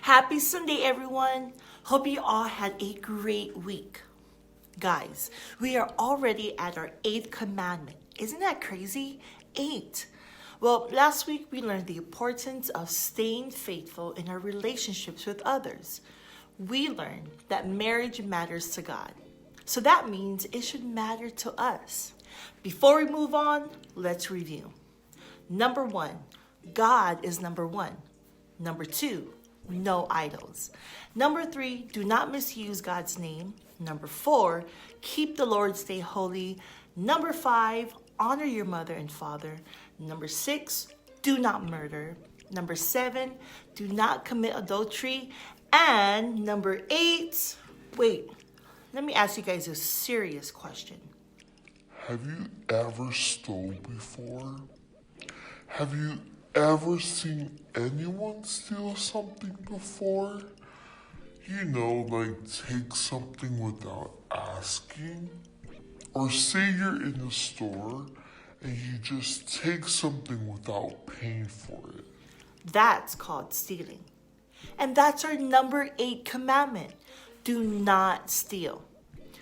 Happy Sunday, everyone. Hope you all had a great week. Guys, we are already at our 8th commandment. Isn't that crazy? 8. Well, last week we learned the importance of staying faithful in our relationships with others. We learned that marriage matters to God. So that means it should matter to us. Before we move on, let's review. Number 1, God is number 1. Number 2, no idols. Number 3, do not misuse God's name. Number 4, keep the Lord's Day holy. Number 5, honor your mother and father. Number 6, do not murder. Number 7, do not commit adultery. And number 8, wait, let me ask you guys a serious question. Have you ever stole before? Have you ever seen anyone steal something before? You know, like take something without asking? Or say you're in the store and you just take something without paying for it. That's called stealing. And that's our number 8 commandment. Do not steal.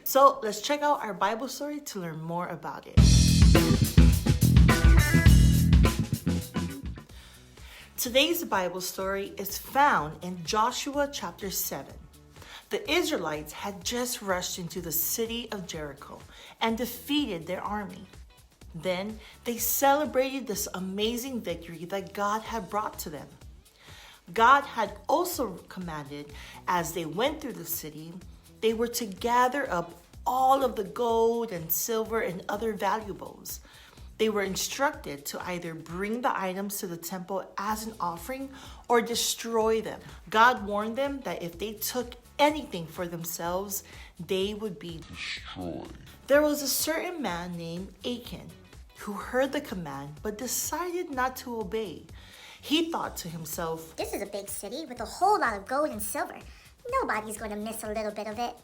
So let's check out our Bible story to learn more about it. Today's Bible story is found in Joshua chapter 7. The Israelites had just rushed into the city of Jericho and defeated their army. Then they celebrated this amazing victory that God had brought to them. God had also commanded, as they went through the city, they were to gather up all of the gold and silver and other valuables. They were instructed to either bring the items to the temple as an offering or destroy them. God warned them that if they took anything for themselves, they would be Destroyed. There was a certain man named Achan who heard the command but decided not to obey. He thought to himself, "This is a big city with a whole lot of gold and silver. Nobody's going to miss a little bit of it.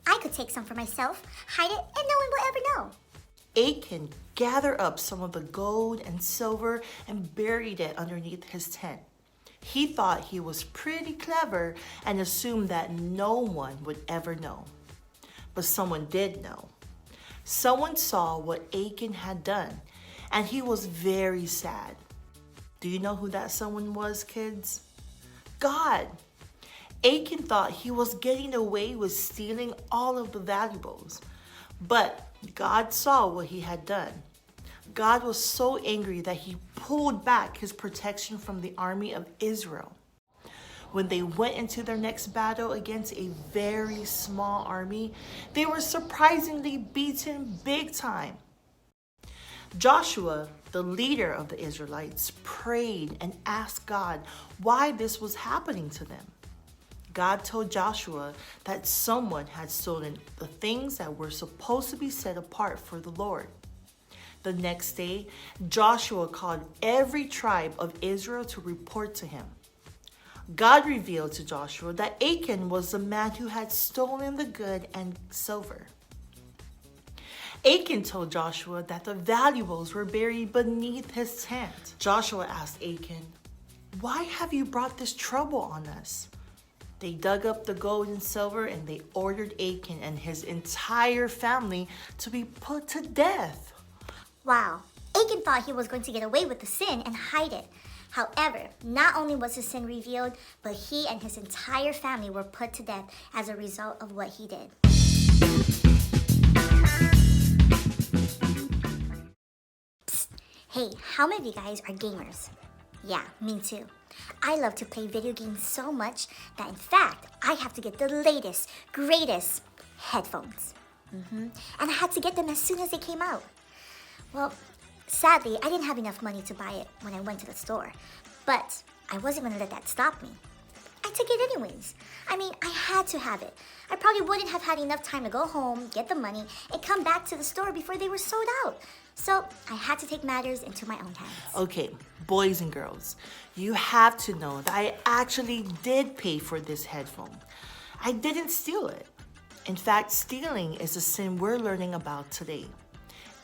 I could take some for myself, hide it, and no one will ever know." Achan gathered up some of the gold and silver and buried it underneath his tent. He thought he was pretty clever and assumed that no one would ever know. But someone did know. Someone saw what Achan had done, and he was very sad. Do you know who that someone was, kids? God. Achan thought he was getting away with stealing all of the valuables. But God saw what he had done. God was so angry that he pulled back his protection from the army of Israel. When they went into their next battle against a very small army, they were surprisingly beaten big time. Joshua, the leader of the Israelites, prayed and asked God why this was happening to them. God told Joshua that someone had stolen the things that were supposed to be set apart for the Lord. The next day, Joshua called every tribe of Israel to report to him. God revealed to Joshua that Achan was the man who had stolen the gold and silver. Achan told Joshua that the valuables were buried beneath his tent. Joshua asked Achan, "Why have you brought this trouble on us?" They dug up the gold and silver and they ordered Achan and his entire family to be put to death. Wow, Achan thought he was going to get away with the sin and hide it. However, not only was his sin revealed, but he and his entire family were put to death as a result of what he did. Psst. Hey, how many of you guys are gamers? Yeah, me too. I love to play video games so much that in fact, I have to get the latest, greatest headphones. And I had to get them as soon as they came out. Well, sadly, I didn't have enough money to buy it when I went to the store, but I wasn't going to let that stop me. I took it anyways. I mean, I had to have it. I probably wouldn't have had enough time to go home, get the money, and come back to the store before they were sold out. So I had to take matters into my own hands. Okay, boys and girls, you have to know that I actually did pay for this headphone. I didn't steal it. In fact, stealing is a sin we're learning about today.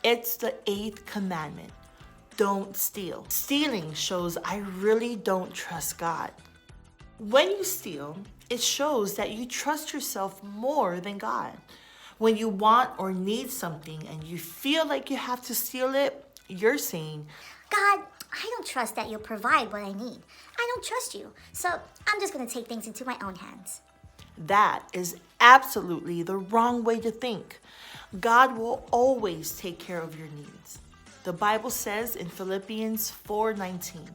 It's the 8th commandment. Don't steal. Stealing shows I really don't trust God. When you steal, it shows that you trust yourself more than God. When you want or need something and you feel like you have to steal it, you're saying, God, I don't trust that you'll provide what I need. I don't trust you, so I'm just going to take things into my own hands. that is absolutely the wrong way to think. God will always take care of your needs. The Bible says in Philippians 4:19,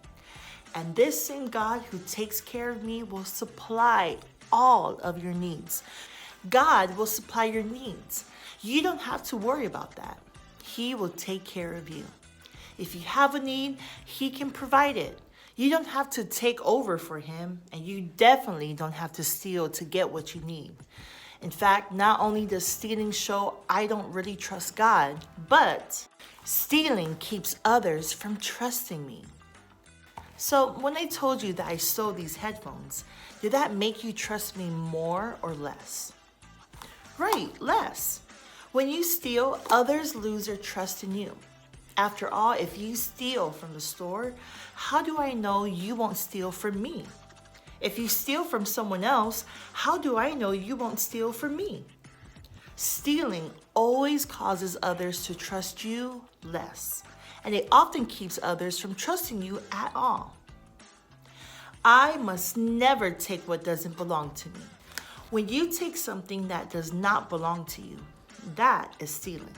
and this same God who takes care of me will supply all of your needs. God will supply your needs. You don't have to worry about that. He will take care of you. If you have a need, He can provide it. You don't have to take over for Him, and you definitely don't have to steal to get what you need. In fact, not only does stealing show I don't really trust God, but stealing keeps others from trusting me. So when I told you that I stole these headphones, did that make you trust me more or less? Right, less. When you steal, others lose their trust in you. After all, if you steal from the store, how do I know you won't steal from me? If you steal from someone else, how do I know you won't steal from me? Stealing always causes others to trust you less, and it often keeps others from trusting you at all. I must never take what doesn't belong to me. When you take something that does not belong to you, that is stealing.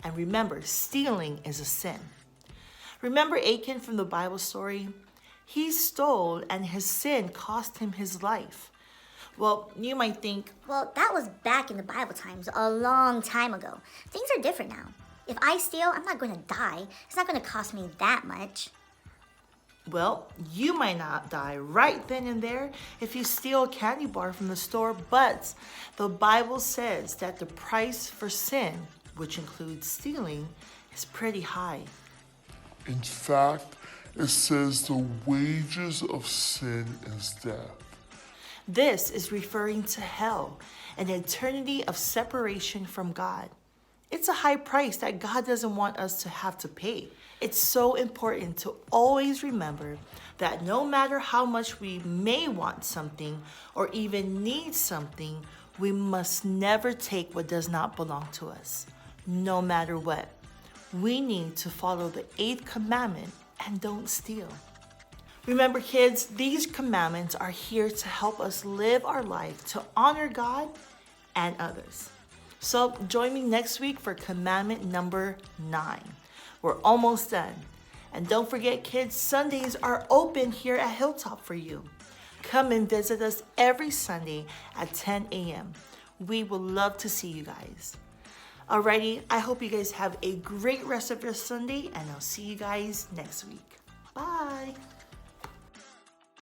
And remember, stealing is a sin. Remember Achan from the Bible story? He stole and his sin cost him his life. Well, you might think, Well, that was back in the Bible times, a long time ago. Things are different now. If I steal, I'm not going to die. It's not going to cost me that much. well, you might not die right then and there if you steal a candy bar from the store, but the Bible says that the price for sin, which includes stealing, is pretty high. In fact, it says the wages of sin is death. This is referring to hell, an eternity of separation from God. It's a high price that God doesn't want us to have to pay. It's so important to always remember that no matter how much we may want something or even need something, we must never take what does not belong to us, no matter what. We need to follow the 8th commandment and don't steal. Remember, kids, these commandments are here to help us live our life to honor God and others. So join me next week for commandment number 9. We're almost done. And don't forget, kids, Sundays are open here at Hilltop for you. Come and visit us every Sunday at 10 a.m. We would love to see you guys. Alrighty, I hope you guys have a great rest of your Sunday, and I'll see you guys next week. Bye.